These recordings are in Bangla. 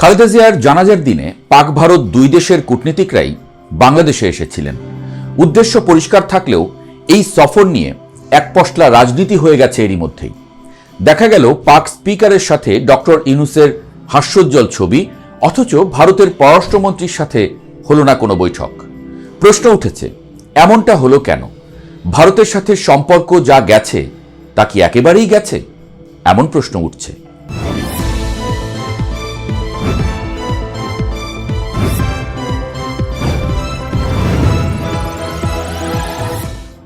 খালেদা জিয়ার জানাজার দিনে পাক ভারত দুই দেশের কূটনীতিকরাই বাংলাদেশে এসেছিলেন। উদ্দেশ্য পরিষ্কার থাকলেও এই সফর নিয়ে এক পশলা রাজনীতি হয়ে গেছে এরই মধ্যেই। দেখা গেল পাক স্পিকারের সাথে ডক্টর ইউনূসের হাস্যোজ্জ্বল ছবি, অথচ ভারতের পররাষ্ট্রমন্ত্রীর সাথে হলো না কোনো বৈঠক। প্রশ্ন উঠেছে, এমনটা হলো কেন? ভারতের সাথে সম্পর্ক যা গেছে তা কি একেবারেই গেছে? এমন প্রশ্ন উঠছে।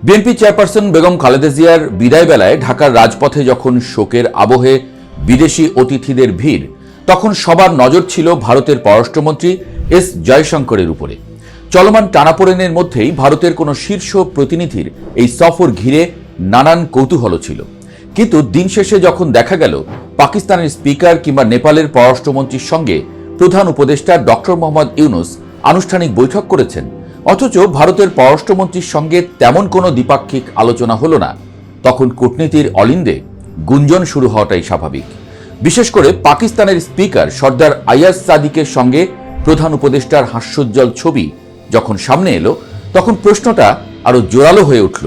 বিএনপি চেয়ারপারসন বেগম খালেদা জিয়ার বিদায় বেলায় ঢাকার রাজপথে যখন শোকের আবহে বিদেশি অতিথিদের ভিড়, তখন সবার নজর ছিল ভারতের পররাষ্ট্রমন্ত্রী এস জয়শঙ্করের উপরে। চলমান টানাপোড়েনের মধ্যেই ভারতের কোনো শীর্ষ প্রতিনিধির এই সফর ঘিরে নানান কৌতূহল ছিল। কিন্তু দিন শেষে যখন দেখা গেল পাকিস্তানের স্পিকার কিংবা নেপালের পররাষ্ট্রমন্ত্রীর সঙ্গে প্রধান উপদেষ্টা ডক্টর মোহাম্মদ ইউনূস আনুষ্ঠানিক বৈঠক করেছেন, অথচ ভারতের পররাষ্ট্রমন্ত্রীর সঙ্গে তেমন কোনো দ্বিপাক্ষিক আলোচনা হলো না, তখন কূটনীতির অলিন্দে গুঞ্জন শুরু হওয়াটাই স্বাভাবিক। বিশেষ করে পাকিস্তানের স্পিকার সর্দার আয়াজ সাদিকের সঙ্গে প্রধান উপদেষ্টার হাস্যোজ্জ্বল ছবি যখন সামনে এলো, তখন প্রশ্নটা আরো জোরালো হয়ে উঠল।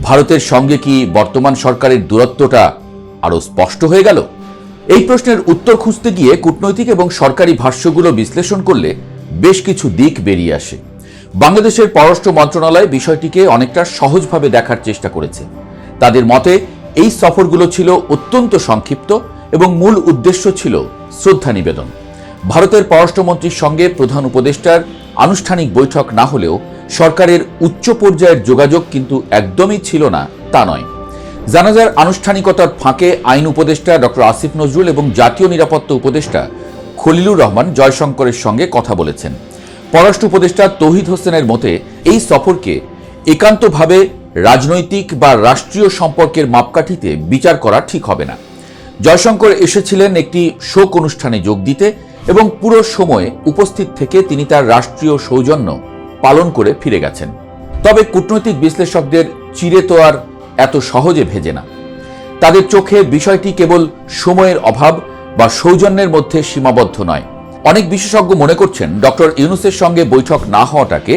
ভারতের সঙ্গে কি বর্তমান সরকারের দূরত্বটা আরো স্পষ্ট হয়ে গেল? এই প্রশ্নের উত্তর খুঁজতে গিয়ে কূটনৈতিক এবং সরকারি ভাষ্যগুলো বিশ্লেষণ করলে বেশ কিছু দিক বেরিয়ে আসে। বাংলাদেশের পররাষ্ট্র মন্ত্রণালয় বিষয়টিকে অনেকটা সহজভাবে দেখার চেষ্টা করেছে। তাদের মতে এই সফরগুলো ছিল অত্যন্ত সংক্ষিপ্ত এবং মূল উদ্দেশ্য ছিল শ্রদ্ধা নিবেদন। ভারতের পররাষ্ট্রমন্ত্রীর সঙ্গে প্রধান উপদেষ্টার আনুষ্ঠানিক বৈঠক না হলেও সরকারের উচ্চ পর্যায়ের যোগাযোগ কিন্তু একদমই ছিল না তা নয়। জানাজার আনুষ্ঠানিকতার ফাঁকে আইন উপদেষ্টা ডক্টর আসিফ নজরুল এবং জাতীয় নিরাপত্তা উপদেষ্টা খলিলুর রহমান জয়শঙ্করের সঙ্গে কথা বলেছেন। পররাষ্ট্র উপদেষ্টা তৌহিদ হোসেনের মতে এই সফরকে একান্তভাবে রাজনৈতিক বা রাষ্ট্রীয় সম্পর্কের মাপকাঠিতে বিচার করা ঠিক হবে না। জয়শঙ্কর এসেছিলেন একটি শোক অনুষ্ঠানে যোগ দিতে এবং পুরো সময়ে উপস্থিত থেকে তিনি তার রাষ্ট্রীয় সৌজন্য পালন করে ফিরে গেছেন। তবে কূটনৈতিক বিশ্লেষকদের চিরে তো আর এত সহজে ভেজে না। তাদের চোখে বিষয়টি কেবল সময়ের অভাব বা সৌজন্যের মধ্যে সীমাবদ্ধ নয়। অনেক বিশেষজ্ঞ মনে করছেন ডক্টর ইউনূসের সঙ্গে বৈঠক না হওয়াটাকে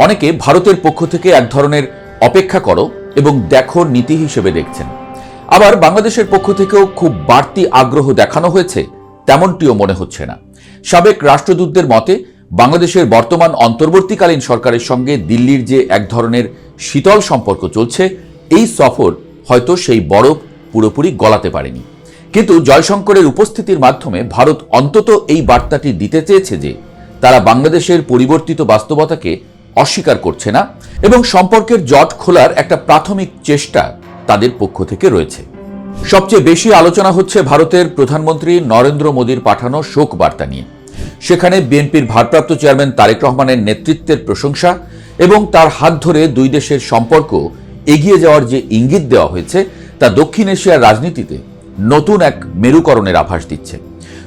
অনেকে ভারতের পক্ষ থেকে এক ধরনের অপেক্ষা করো এবং দেখো নীতি হিসেবে দেখছেন। আবার বাংলাদেশের পক্ষ থেকেও খুব বাড়তি আগ্রহ দেখানো হয়েছে তেমনটিও মনে হচ্ছে না। সাবেক রাষ্ট্রদূতদের মতে বাংলাদেশের বর্তমান অন্তর্বর্তীকালীন সরকারের সঙ্গে দিল্লির যে এক ধরনের শীতল সম্পর্ক চলছে, এই সফর হয়তো সেই বরফ পুরোপুরি গলাতে পারেনি। কিন্তু জয়শঙ্করের উপস্থিতির মাধ্যমে ভারত অন্তত এই বার্তাটি দিতে চেয়েছে যে তারা বাংলাদেশের পরিবর্তিত বাস্তবতাকে অস্বীকার করছে না এবং সম্পর্কের জট খোলার একটা প্রাথমিক চেষ্টা তাদের পক্ষ থেকে রয়েছে। সবচেয়ে বেশি আলোচনা হচ্ছে ভারতের প্রধানমন্ত্রী নরেন্দ্র মোদীর পাঠানো শোক বার্তা নিয়ে। সেখানে বিএনপির ভারপ্রাপ্ত চেয়ারম্যান তারেক রহমানের নেতৃত্বের প্রশংসা এবং তার হাত ধরে দুই দেশের সম্পর্ক এগিয়ে যাওয়ার যে ইঙ্গিত দেওয়া হয়েছে, তা দক্ষিণ এশিয়ার রাজনীতিতে নতুন এক মেরুকরণের আভাস দিচ্ছে।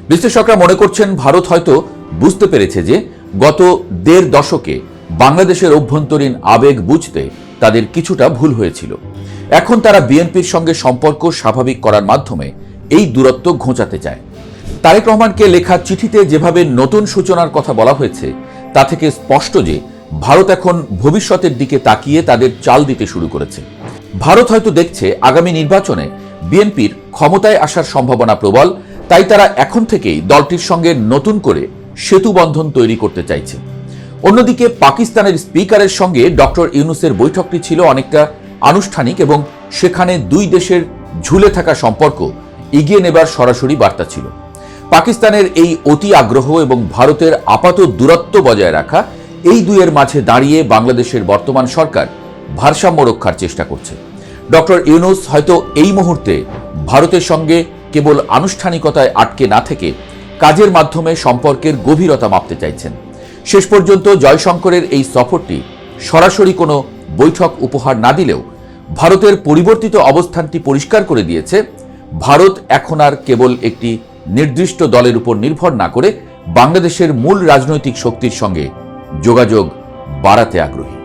বিশ্লেষকরা মনে করছেন ভারত হয়তো বুঝতে পেরেছে যে গত ১.৫ দশকে বাংলাদেশের অভ্যন্তরীণ আবেগ বুঝতে তাদের কিছুটা ভুল হয়েছিল। এখন তারা বিএনপির সঙ্গে সম্পর্ক স্বাভাবিক করার মাধ্যমে এই দূরত্ব ঘোচাতে চায়। তারেক রহমানকে লেখা চিঠিতে যেভাবে নতুন সূচনার কথা বলা হয়েছে, তা থেকে স্পষ্ট যে ভারত এখন ভবিষ্যতের দিকে তাকিয়ে তাদের চাল দিতে শুরু করেছে। ভারত হয়তো দেখছে আগামী নির্বাচনে বিএনপির ক্ষমতায় আসার সম্ভাবনা প্রবল, তাই তারা এখন থেকেই দলটির সঙ্গে নতুন করে সেতু বন্ধন তৈরি করতে চাইছে। অন্যদিকে পাকিস্তানের স্পিকারের সঙ্গে ডক্টর ইউনূসের বৈঠকটি ছিল অনেকটা আনুষ্ঠানিক এবং সেখানে দুই দেশের ঝুলে থাকা সম্পর্ক এগিয়ে নেবার সরাসরি বার্তা ছিল। পাকিস্তানের এই অতি আগ্রহ এবং ভারতের আপাত দূরত্ব বজায় রাখা, এই দুইয়ের মাঝে দাঁড়িয়ে বাংলাদেশের বর্তমান সরকার ভারসাম্য রক্ষার চেষ্টা করছে। ডক্টর ইউনূস হয়তো এই মুহূর্তে ভারতের সঙ্গে কেবল আনুষ্ঠানিকতায় আটকে না থেকে কাজের মাধ্যমে সম্পর্কের গভীরতা মাপতে চাইছেন। শেষ পর্যন্ত জয়শঙ্করের এই সফরটি সরাসরি কোনো বৈঠক উপহার না দিলেও ভারতের পরিবর্তিত অবস্থানটি পরিষ্কার করে দিয়েছে ভারত এখন আর কেবল একটি নির্দিষ্ট দলের উপর নির্ভর না করে বাংলাদেশের মূল রাজনৈতিক শক্তির সঙ্গে যোগাযোগ বাড়াতে আগ্রহী।